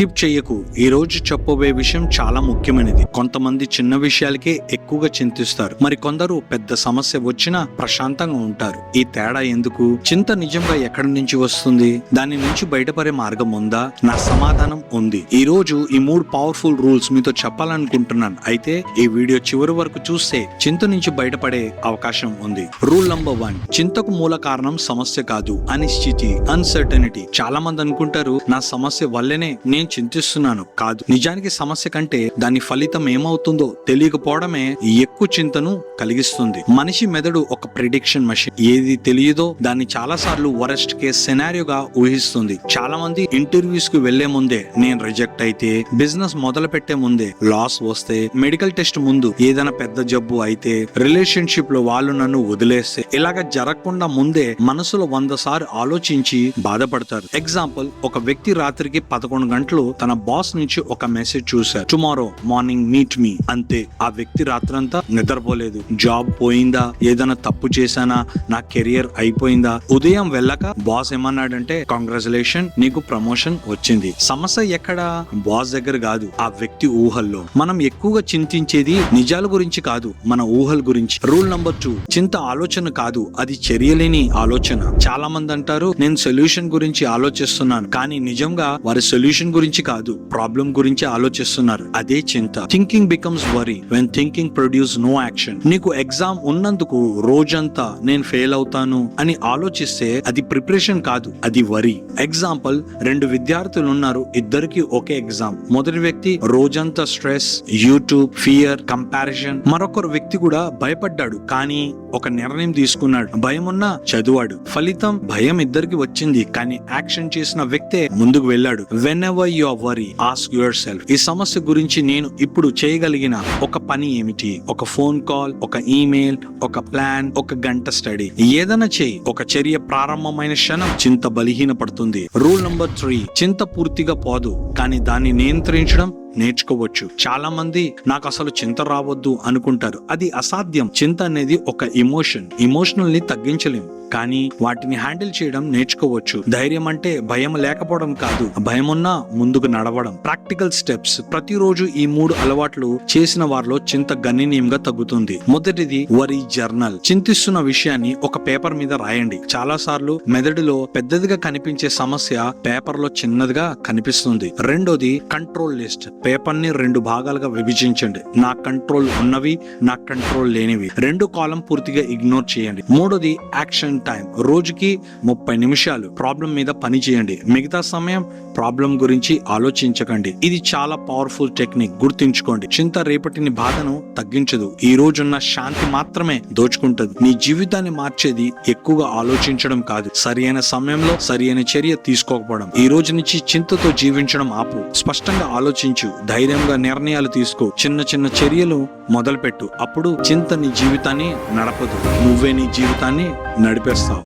Skip చెయ్యకు. ఈ రోజు చెప్పబోయే విషయం చాలా ముఖ్యమైనది. కొంతమంది చిన్న విషయాలకే ఎక్కువగా చింతిస్తారు, మరి కొందరు పెద్ద సమస్య వచ్చినా ప్రశాంతంగా ఉంటారు. ఈ తేడా ఎందుకు? చింత నిజంగా ఎక్కడి నుంచి వస్తుంది? దాని నుంచి బయటపడే మార్గం ఉందా? నా సమాధానం ఉంది. ఈ రోజు ఈ 3 పవర్ఫుల్ రూల్స్ మీతో చెప్పాలనుకుంటున్నాను. అయితే ఈ వీడియో చివరి వరకు చూస్తే చింత నుంచి బయటపడే అవకాశం ఉంది. రూల్ నంబర్ 1, చింతకు మూల కారణం సమస్య కాదు, అనిశ్చితి, అన్సర్టనిటీ. చాలా మంది అనుకుంటారు నా సమస్య వల్లనే నేను చింతిస్తున్నాను. కాదు, నిజానికి సమస్య కంటే దాని ఫలితం ఏమవుతుందో తెలియకపోవడమే ఎక్కువ చింతను కలిగిస్తుంది. మనిషి మెదడు ఒక ప్రిడిక్షన్ మెషిన్. ఏది తెలియదో దాన్ని చాలా సార్లు వరస్ట్ కేస్ సినారియోగా ఊహిస్తుంది. చాలా మంది ఇంటర్వ్యూస్ కు వెళ్లే ముందే నేను రిజెక్ట్ అయితే, బిజినెస్ మొదలు పెట్టే ముందే లాస్ వస్తే, మెడికల్ టెస్ట్ ముందు ఏదైనా పెద్ద జబ్బు అయితే, రిలేషన్షిప్ లో వాళ్ళు నన్ను వదిలేస్తే, ఇలాగ జరగకుండా ముందే మనసులో 100 సార్లు ఆలోచించి బాధపడతారు. ఎగ్జాంపుల్, ఒక వ్యక్తి రాత్రికి 11 గంటలు తన బాస్ నుంచి ఒక మెసేజ్ చూశారు, టుమారో మార్నింగ్ మీట్ మీ. అంతే, ఆ వ్యక్తి రాత్రంతా నిద్రపోలేదు. జాబ్ పోయిందా, ఏదైనా తప్పు చేశానా, నా కెరియర్ అయిపోయిందా? ఉదయం వెళ్ళక బాస్ ఏమన్నాడంటే, కంగ్రాచులేషన్, నీకు ప్రమోషన్ వచ్చింది. సమస్య ఎక్కడ? బాస్ దగ్గర కాదు, ఆ వ్యక్తి ఊహల్లో. మనం ఎక్కువగా చింతించేది నిజాల గురించి కాదు, మన ఊహల గురించి. రూల్ నంబర్ 2, చింత ఆలోచన కాదు, అది చర్యలేని ఆలోచన. చాలా మంది అంటారు, నేను సొల్యూషన్ గురించి ఆలోచిస్తున్నాను, కానీ నిజంగా వారి సొల్యూషన్ గురించి కాదు, ప్రాబ్లం గురించి ఆలోచిస్తున్నారు. అదే చింత. Thinking becomes worry when thinking produce no action. నీకు ఎగ్జామ్ ఉన్నందుకు రోజంతా నేను ఫెయిల్ అవుతాను అని ఆలోచిస్తే అది ప్రిపరేషన్ కాదు, అది వరీ. ఎగ్జాంపుల్, 2 విద్యార్థులు ఉన్నారు, ఇద్దరికి ఒకే ఎగ్జామ్. మొదటి వ్యక్తి రోజంతా స్ట్రెస్, యూట్యూబ్, ఫియర్, కంపారిజన్. మరొకరు వ్యక్తి కూడా భయపడ్డాడు, కానీ ఒక నిర్ణయం తీసుకున్నాడు. భయం ఉన్నా చదివాడు. ఫలితం భయం ఇద్దరికి వచ్చింది, కానీ యాక్షన్ చేసిన వ్యక్తే ముందుకు వెళ్ళాడు. Whenever you are worried, ask yourself, ఈ సమస్య గురించి నేను ఇప్పుడు చేయగలిగిన ఒక పని ఏమిటి? ఒక ఫోన్ కాల్, ఒక ఈమెయిల్, ఒక ప్లాన్, ఒక గంట స్టడీ. ఏదైనా చేయి. ఒక చర్య ప్రారంభమైన క్షణం చింత బలహీన పడుతుంది. రూల్ నంబర్ 3, చింత పూర్తిగా పోదు, కానీ దాన్ని నియంత్రించడం నేర్చుకోవచ్చు. చాలా మంది నాకు అసలు చింత రావద్దు అనుకుంటారు. అది అసాధ్యం. చింత అనేది ఒక ఎమోషనల్ ని తగ్గించలేం, కానీ వాటిని హ్యాండిల్ చేయడం నేర్చుకోవచ్చు. ధైర్యం అంటే భయం లేకపోవడం కాదు, భయం ఉన్నా ముందుకు నడవడం. Practical steps. ప్రతిరోజు ఈ 3 అలవాట్లు చేసిన వారిలో చింత గణనీయంగా తగ్గుతుంది. మొదటిది, వరీ జర్నల్. చింతిస్తున్న విషయాన్ని ఒక పేపర్ మీద రాయండి. చాలా సార్లు మెదడులో పెద్దదిగా కనిపించే సమస్య పేపర్ లో చిన్నదిగా కనిపిస్తుంది. రెండోది, కంట్రోల్ లిస్ట్. పేపర్ ని 2 భాగాలుగా విభజించండి. నా కంట్రోల్ ఉన్నవి, నా కంట్రోల్ లేనివి. 2 కాలం పూర్తిగా ఇగ్నోర్ చేయండి. మూడోది, యాక్షన్ టైం. రోజుకి 30 నిమిషాలు ప్రాబ్లం మీద పని చేయండి. మిగతా సమయం ప్రాబ్లం గురించి ఆలోచించకండి. ఇది చాలా పవర్ఫుల్ టెక్నిక్, గుర్తుంచుకోండి. చింత రేపటిని బాధను తగ్గించదు, ఈ రోజున్న శాంతి మాత్రమే దోచుకుంటది. నీ జీవితాన్ని మార్చేది ఎక్కువగా ఆలోచించడం కాదు, సరియైన సమయంలో సరియైన చర్య తీసుకోకపోవడం. ఈ రోజు నుంచి చింతతో జీవించడం ఆపు. స్పష్టంగా ఆలోచించు, ధైర్యంగా నిర్ణయాలు తీసుకో, చిన్న చిన్న చర్యలు మొదలుపెట్టు. అప్పుడు చింత నీ జీవితాన్ని నడపదు, నువ్వే నీ జీవితాన్ని నడిపేస్తావు.